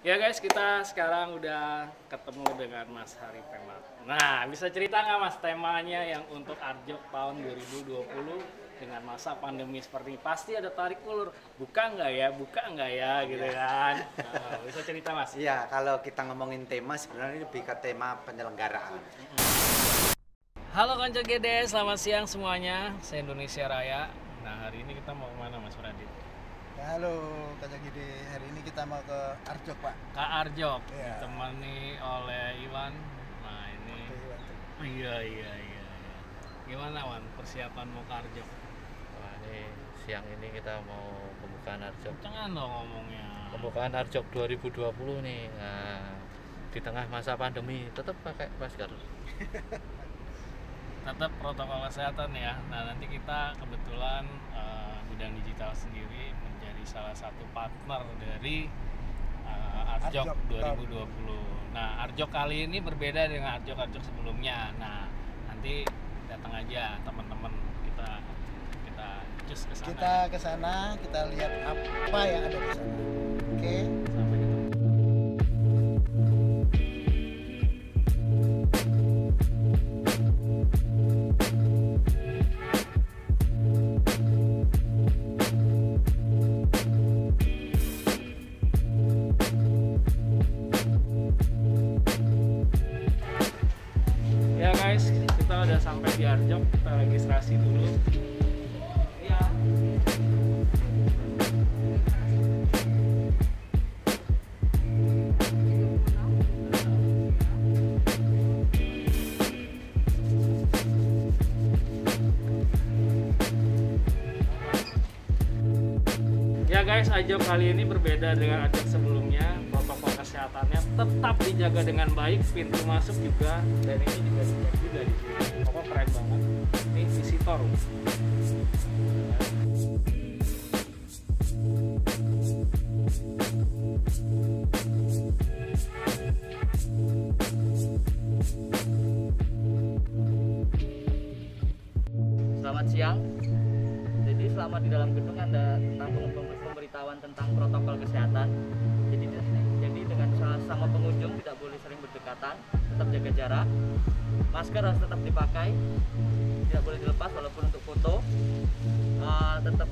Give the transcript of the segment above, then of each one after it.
Ya guys, kita sekarang udah ketemu dengan Mas Hari Pemat. Nah, bisa cerita nggak Mas temanya yang untuk Arjok tahun 2020 dengan masa pandemi seperti ini? Pasti ada tarik ulur, buka nggak ya, gitu kan? Nah, bisa cerita Mas? Iya, kalau kita ngomongin tema sebenarnya lebih ke tema penyelenggaraan. Halo Konco Gede, selamat siang semuanya. Saya Indonesia Raya. Nah, hari ini kita mau kemana Mas Pradit? Ya, halo Kaca Gede, hari ini kita mau ke Arjok Pak. Ke Arjok, Iya. ditemani oleh Iwan. Nah ini, iya. Gimana Wan, persiapan mau ke Arjok? Wah, ini siang ini kita mau pembukaan Arjok. Jangan dong ngomongnya. Pembukaan Arjok 2020 nih. Nah, di tengah masa pandemi tetap pakai masker. Tetap protokol kesehatan ya. Nah nanti kita kebetulan bidang digital sendiri menjadi salah satu partner dari Arjok 2020. Nah Arjok kali ini berbeda dengan Arjok sebelumnya. Nah nanti datang aja teman-teman, kita cus ke sana. Kita ke sana, kita lihat apa yang ada di sana. Oke. Sampai ketemu. Ya guys, kita udah sampai di Arjok, kita registrasi dulu. Iya. Ya guys, Arjok kali ini berbeda dengan Arjok sebelumnya. Protokol kesehatannya tetap dijaga dengan baik, pintu masuk juga, dan ini juga dicek juga di sini. Pokoknya keren banget. Ini visitor. Selamat siang. Jadi selama di dalam gedung ada pemberitahuan tentang protokol kesehatan. Jadi dengan sama pengunjung tidak boleh sering berdekatan, tetap jaga jarak. Masker harus tetap dipakai, tidak boleh dilepas walaupun untuk foto. Tetap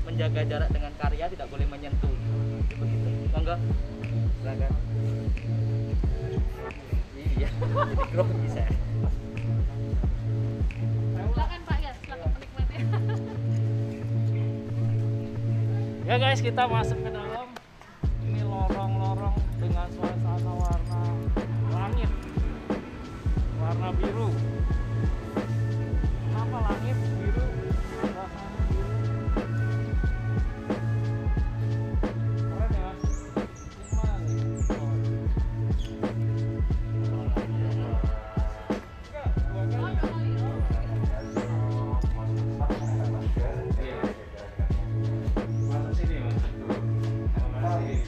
menjaga jarak dengan karya, tidak boleh menyentuh. Begitu. Monggo. Silakan. Iya. Jadi grogi saya. Silakan Pak ya, silakan menikmati. Ya guys, kita masuk ke dalam. Ini lorong-lorong dengan suasana warna langit, warna biru. Kenapa langit biru? Suasana biru. Keren ya Mas? Ini mana nih? Oh. Enggak, dua kali. Iya. Masuk sini Mas.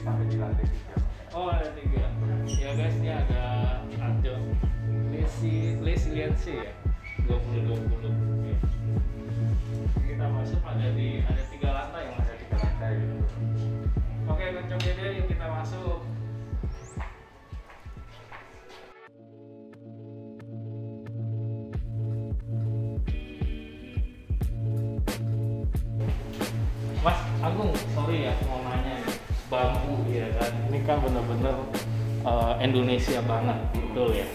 Sampai di lantai 3. Oh, ada 3. Ya guys, ini ada Arjok resiliensi ya. 2020. Ya. Kita masuk ada 3 lantai yang ada 3 lantai. Oke, Konco Gede, yuk kita masuk. Mas Agung, sorry ya mau nanya nih, bambu ya kan, ini kan bener-bener Indonesia banget, betul ya.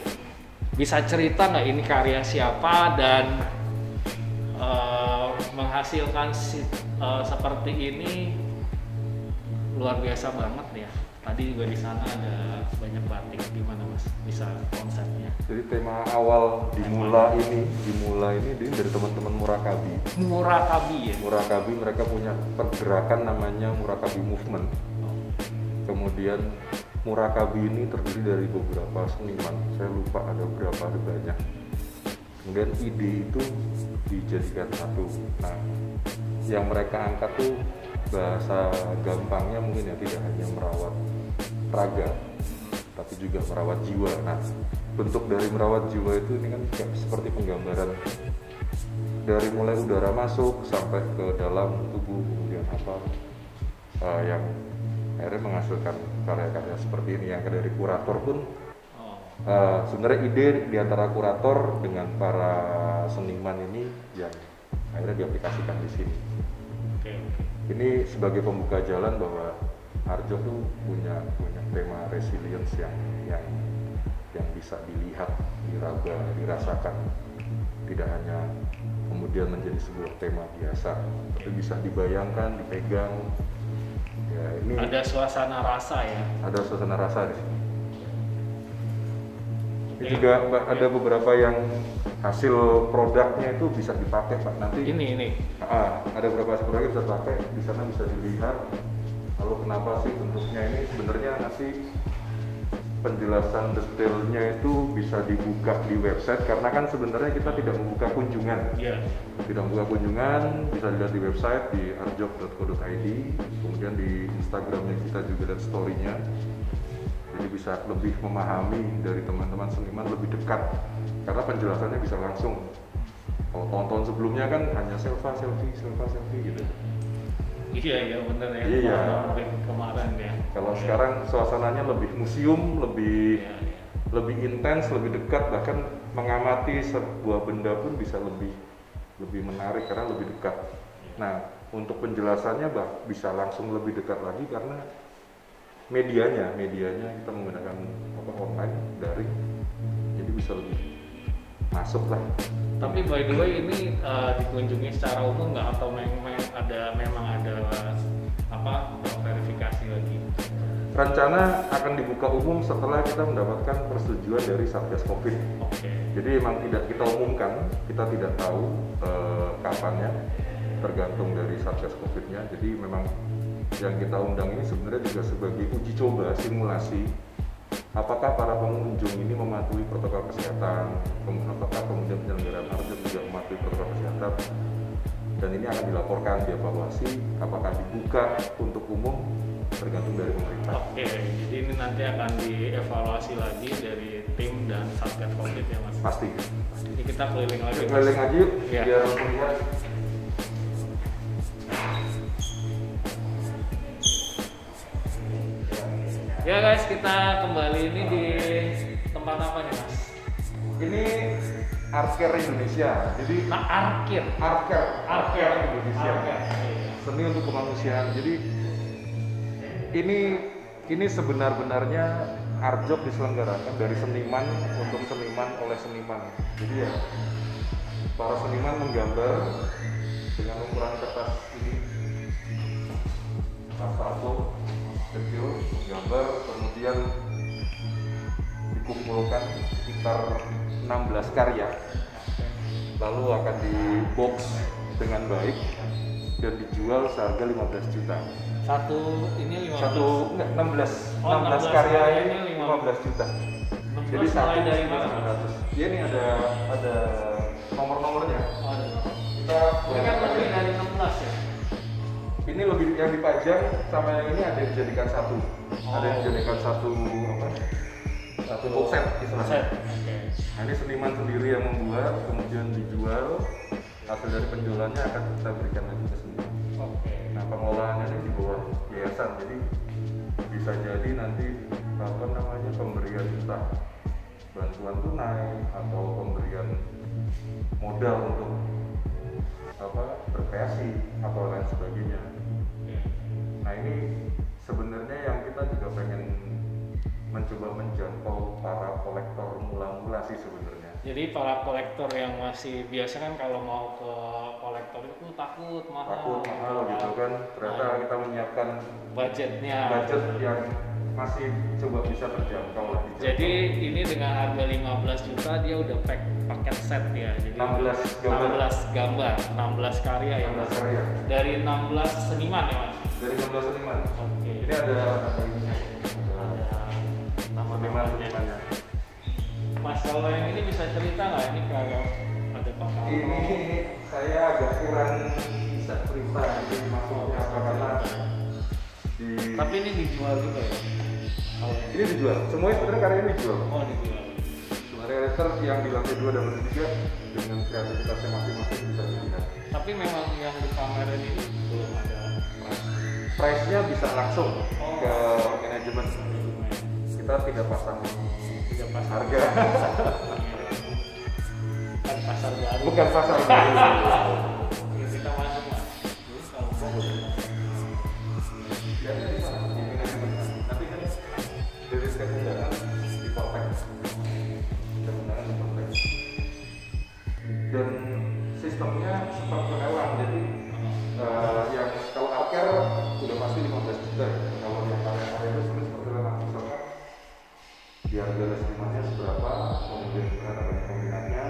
Bisa cerita nggak ini karya siapa dan menghasilkan seperti ini luar biasa banget ya. Tadi juga di sana ada banyak batik, gimana Mas? Bisa konsepnya? Jadi tema awal dimulai ini dari teman-teman Murakabi. Murakabi ya. Murakabi mereka punya pergerakan namanya Murakabi Movement. Kemudian Murakabi ini terdiri dari beberapa seniman. Saya lupa ada berapa, ada banyak. Kemudian ide itu dijadikan satu. Nah, yang mereka angkat tuh bahasa gampangnya mungkin ya tidak hanya merawat raga, tapi juga merawat jiwa. Nah, bentuk dari merawat jiwa itu ini kan kayak seperti penggambaran dari mulai udara masuk sampai ke dalam tubuh, kemudian apa yang akhirnya menghasilkan karya-karya seperti ini. Yang dari kurator pun Oh, sebenarnya ide di antara kurator dengan para seniman ini yang akhirnya diaplikasikan di sini. oke. Ini sebagai pembuka jalan bahwa Arjok tuh punya tema resilience yang bisa dilihat, diraba, dirasakan. Tidak hanya kemudian menjadi sebuah tema biasa, tapi bisa dibayangkan, dipegang. Ya, ini Ada suasana rasa ya. ada suasana rasa di sini. Ini Oke. juga Mbak, ada beberapa yang hasil produknya itu bisa dipakai Pak. Nanti Ini. ada beberapa hasil produknya bisa dipakai, di sana bisa dilihat. Lalu kenapa sih bentuknya ini? Sebenarnya nanti penjelasan detailnya itu bisa dibuka di website, karena kan sebenarnya kita tidak membuka kunjungan. Iya. Tidak membuka kunjungan, bisa dilihat di website di arjok.co.id, kemudian di Instagramnya kita juga dan story-nya. Jadi bisa lebih memahami dari teman-teman seniman lebih dekat, karena penjelasannya bisa langsung. Kalau tahun-tahun sebelumnya kan hanya selfie gitu. Iya bener ya. Iya. Kemarin ya. Kalau Iya. sekarang suasananya lebih museum, lebih Iya. lebih intens, lebih dekat, bahkan mengamati sebuah benda pun bisa lebih menarik karena lebih dekat. Nah, untuk penjelasannya bisa langsung lebih dekat lagi karena medianya kita menggunakan online, daring, jadi bisa lebih masuk lah. Tapi by the way ini dikunjungi secara umum nggak atau memang ada verifikasi lagi? Rencana akan dibuka umum setelah kita mendapatkan persetujuan dari Satgas Covid. Oke. Jadi memang tidak kita umumkan, kita tidak tahu kapannya, tergantung dari Satgas Covid-nya. Jadi memang yang kita undang ini sebenarnya juga sebagai uji coba, simulasi, apakah para pengunjung ini mematuhi protokol kesehatan, apakah kemudian penyelenggaraan Arjok juga mematuhi protokol kesehatan, dan ini akan dilaporkan, dievaluasi, apakah dibuka untuk umum, tergantung dari pemerintah. Oke, jadi ini nanti akan dievaluasi lagi dari tim dan Satgas Covid ya Mas? Pasti. Jadi kita keliling lagi. Mas. Keliling aja yuk, Iya. biar melihat. Ya guys, kita kembali ini di tempat apa nih Mas? Ini Artcare Indonesia, jadi Nah, Artcare Indonesia. Seni untuk kemanusiaan. Jadi ini sebenar-benarnya Arjok diselenggarakan dari seniman untuk seniman oleh seniman. Jadi ya para seniman menggambar dengan ukuran kertas ini, kertas tato kecil, menggambar, kemudian dikumpulkan sekitar 16 karya, lalu akan di box dengan baik dan dijual seharga 15 juta. Satu ini 15. 16 Oh, 16 16 karya karya ini ini 15 juta. 16 Jadi satu mulai dari sekitar mana? 900. Ya, ini ada nomor-nomornya. Oh, ada. Kita Ini kan lebih dari 16 ya? ini lebih yang dipajang sama yang ini ada yang dijadikan satu. Ada yang dijadikan satu box set istilahnya. Set. Oke. Nah, ini seniman sendiri yang membuat, kemudian dijual. Hasil dari penjualannya akan kita berikan lagi ke seniman. Oke. Nah, pengelolaannya ini di bawah yayasan, jadi bisa jadi nanti pemberian entah bantuan tunai atau pemberian modal untuk berkreasi atau lain sebagainya. Nah, ini sebenarnya yang kita juga pengen mencoba menjangkau para kolektor mula-mula sih sebenarnya. Jadi para kolektor yang masih biasa kan kalau mau ke kolektor itu takut mahal gitu kan. Ternyata Nah, kita menyiapkan budgetnya. budget yang masih coba bisa terjangkau lah. Jadi ini dengan harga 15 juta dia udah paket set ya. Jadi 16 gambar. 16 gambar, 16 karya ya Mas. 16 karya. Dari 16 seniman ya Mas. Dari 16 seniman. Oke. Ini ada ininya. Nama-namanya. Seniman-senimannya. Mas, kalau yang ini bisa cerita nggak ini kalau ada pakar? Ini saya agak kurang bisa cerita ini maksudnya apa, karena di Tapi ini dijual juga ya? Kalau ini dijual. Semuanya sebenarnya karya ini dijual. Oh dijual. Creator yang di lantai 2 dan lantai 3 dengan kreativitasnya masing-masing bisa dilihat. Tapi memang yang di pameran ini belum ada price. price-nya bisa langsung ke manajemen. Kita tidak pasang harga. Bukan pasar baru. Bukan pasar baru. Kita masuk mas. Biasanya di sana di manajemen. Nanti kan dari setiap kendaraan di kontak. Kendaraan di kontak. Dan sistemnya seperti lelang. Jadi yang kalau parkir udah pasti 15 juta ya. Kalau yang karya-karya itu seperti lelang. Misalkan di harga resimannya seberapa, kemudian berapa banyak peminatnya,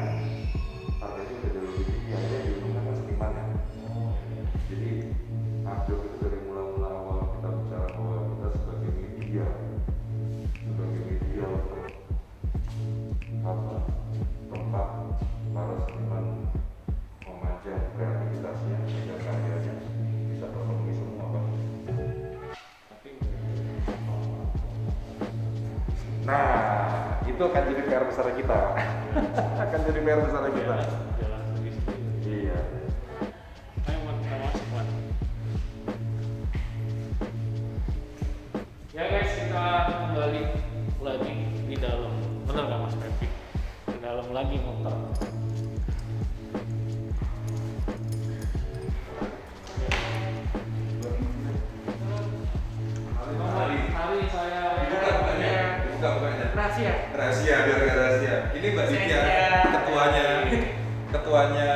harganya udah jauh lebih tinggi, akhirnya diuntungkan ke senimannya. Jadi Arjok itu dari mula-mula awal kita bicara bahwa kita sebagai media untuk tempat para seniman memajang kreativitasnya sehingga karyanya bisa terpenuhi semua Pak. Nah, itu akan jadi PR besar kita. Akan jadi PR besar kita. Jalan sendiri. Iya. Ayo Wan, kita masuk Wan. Ya guys, kita kembali lagi di dalam. Bener nggak Mas Pepi? Di dalam lagi muter. Hari saya Rahasia biar nggak rahasia. Ini Mbak Ditya, ketuanya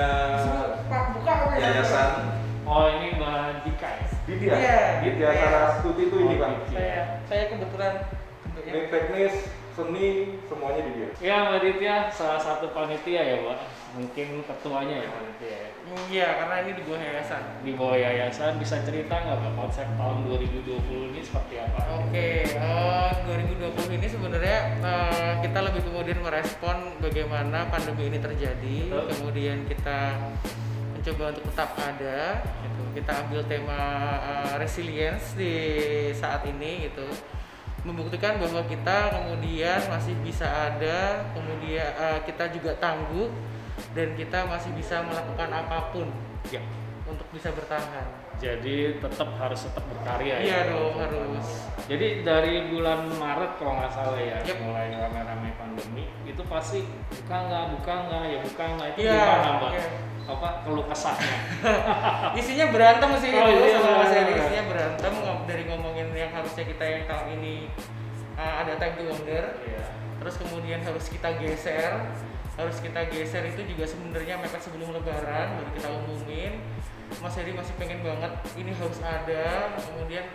yayasan. Oh ini Mbak Dika ya? Ditya Sarastuti itu ini Pak. Saya kebetulan Ini teknis, seni, semuanya di dia. Ya Mbak Ditya salah satu panitia ya Mbak. Mungkin ketuanya ya panitia ya. Iya, karena ini di bawah yayasan. Di bawah yayasan bisa cerita nggak Mbak konsep tahun 2020 ini seperti apa? Oke, 2020 ini sebenarnya kita lebih kemudian merespon bagaimana pandemi ini terjadi. Betul. Kemudian kita mencoba untuk tetap ada. Gitu. Kita ambil tema resilience di saat ini gitu. Membuktikan bahwa kita kemudian masih bisa ada, kemudian kita juga tangguh dan kita masih bisa melakukan apapun Ya. untuk bisa bertahan. Jadi harus tetap berkarya ya. Iya dong, harus. Jadi dari bulan Maret kalau nggak salah ya, Yep. mulai rame-rame pandemi itu pasti buka nggak itu Iya, gimana Mbak? iya. Apa keluh kesahnya? Isinya berantem sih Oh, dulu iya, sama Mas iya. Eri. Isinya berantem dari ngomongin yang harusnya kita yang tahun ini ada time to wonder, Iya. terus kemudian harus kita geser itu juga sebenarnya mepet sebelum lebaran baru kita umumin. Mas Eri masih pengen banget ini harus ada, kemudian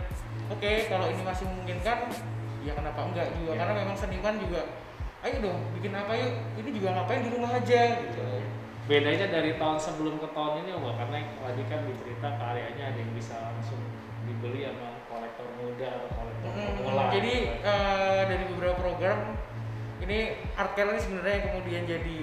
oke, kalau ini masih memungkinkan ya kenapa enggak juga, Iya. karena memang seniman juga ayo dong bikin apa yuk, ini juga ngapain di rumah aja gitu. Bedanya dari tahun sebelum ke tahun ini Mbak, karena tadi kan di berita karyanya ada yang bisa langsung dibeli sama kolektor muda atau kolektor pemula. Jadi dari beberapa program ini art care ini sebenarnya yang kemudian jadi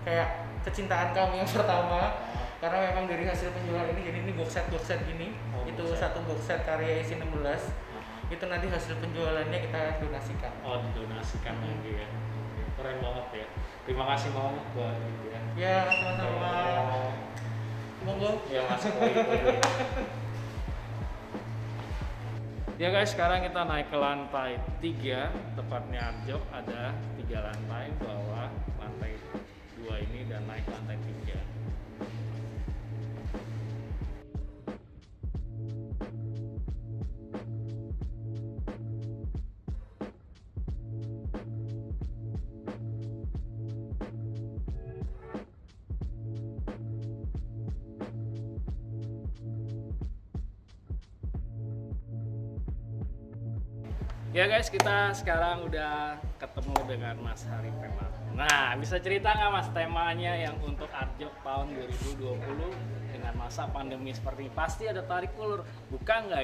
kayak kecintaan kami yang pertama, karena memang dari hasil penjualan ini, jadi ini box set gini. Oh, itu box set. satu box set karya isi 16 itu nanti hasil penjualannya kita donasikan. Oh, didonasikan lagi ya. Keren banget ya. Terima kasih banget buat ya. Ya, sama-sama. Monggo. Ya Mas Koi. Ya guys, sekarang kita naik ke lantai 3, tepatnya Arjok ada 3 lantai, bawah lantai 2 ini dan naik lantai 3. Ya guys, kita sekarang udah ketemu dengan Mas Hari Pemat. Nah, bisa cerita nggak Mas temanya yang untuk Arjok tahun 2020 dengan masa pandemi seperti ini? Pasti ada tarik ulur, buka nggak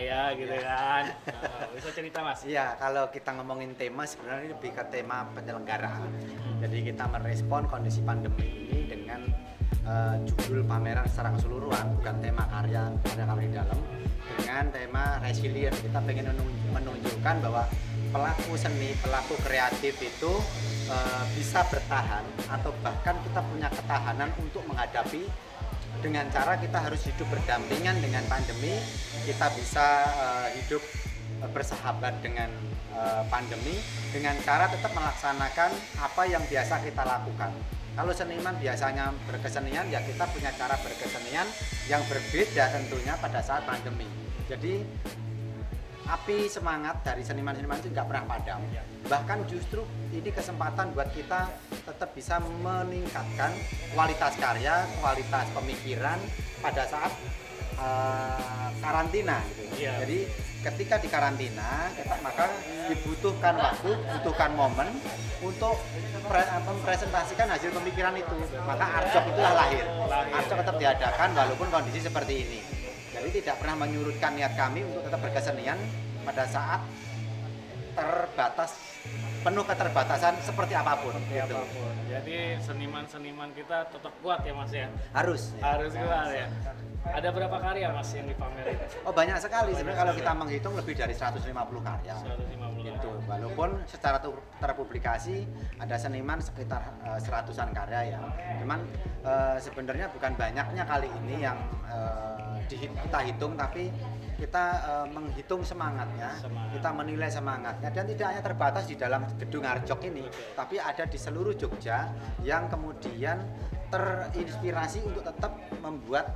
ya gitu kan? Nah, bisa cerita Mas? Iya, kalau kita ngomongin tema sebenarnya ini lebih ke tema penyelenggaraan. Jadi kita merespon kondisi pandemi ini dengan judul pameran secara keseluruhan, bukan tema karya di dalam, dengan tema resilient. Kita pengen menunjukkan bahwa pelaku seni, pelaku kreatif itu bisa bertahan atau bahkan kita punya ketahanan untuk menghadapi dengan cara kita harus hidup berdampingan dengan pandemi, kita bisa hidup bersahabat dengan pandemi dengan cara tetap melaksanakan apa yang biasa kita lakukan. Kalau seniman biasanya berkesenian, ya kita punya cara berkesenian yang berbeda tentunya pada saat pandemi. Jadi api semangat dari seniman-seniman itu nggak pernah padam. Bahkan justru ini kesempatan buat kita tetap bisa meningkatkan kualitas karya, kualitas pemikiran pada saat karantina gitu. Jadi ketika di karantina maka dibutuhkan waktu, dibutuhkan momen untuk mempresentasikan hasil pemikiran itu. Maka Arjok itulah lahir. Arjok tetap diadakan walaupun kondisi seperti ini. Jadi tidak pernah menyurutkan niat kami untuk tetap berkesenian pada saat penuh keterbatasan seperti apapun. Gitu. Jadi seniman-seniman kita tetap kuat ya Mas ya? Harus Kuat ya. Ada berapa karya Mas yang dipamerin? Oh banyak sekali sebenarnya kalau kita menghitung lebih dari 150 karya. 150 Gitu. Walaupun secara terpublikasi ada seniman sekitar seratusan karya ya. Cuman sebenarnya bukan banyaknya kali ini yang kita hitung, tapi kita menghitung semangatnya, kita menilai semangatnya, dan tidak hanya terbatas di dalam gedung Arjok ini, tapi ada di seluruh Jogja yang kemudian terinspirasi untuk tetap membuat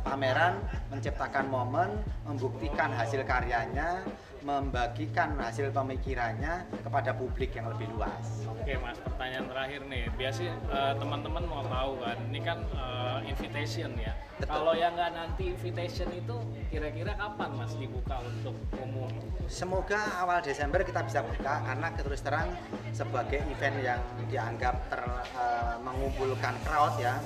pameran, menciptakan momen, membuktikan hasil karyanya, membagikan hasil pemikirannya kepada publik yang lebih luas. Oke Mas, pertanyaan terakhir nih. Biasanya teman-teman mau tahu kan, ini kan invitation ya. Betul. Kalau yang nggak nanti invitation itu kira-kira kapan Mas dibuka untuk umum? Semoga awal Desember kita bisa buka, karena terus terang sebagai event yang dianggap mengumpulkan crowd ya,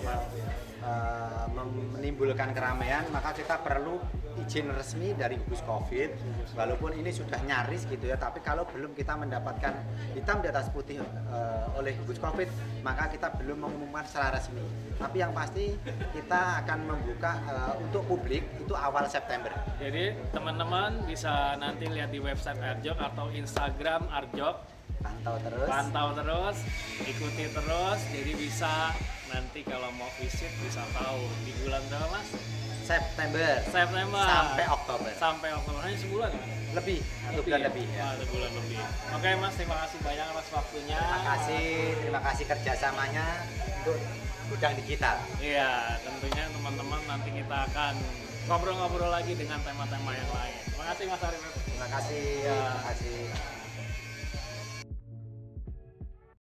menimbulkan keramaian, maka kita perlu izin resmi dari gugus Covid. Walaupun ini sudah nyaris gitu ya, tapi kalau belum kita mendapatkan hitam di atas putih oleh gugus Covid, maka kita belum mengumumkan secara resmi. Tapi yang pasti kita akan membuka untuk publik itu awal September. Jadi teman-teman bisa nanti lihat di website Arjok atau Instagram Arjok. Pantau terus, ikuti terus, jadi bisa nanti kalau mau visit bisa tahu di bulan berapa Mas? September sampai Oktober. Hanya sebulan kan? Lebih, satu bulan lebih ya. Satu bulan lebih. Oke Mas, terima kasih banyak atas waktunya. Terima kasih kerjasamanya untuk Gudang Digital. Iya, tentunya teman-teman nanti kita akan ngobrol-ngobrol lagi dengan tema-tema yang lain. Terima kasih Mas Arif. Terima kasih.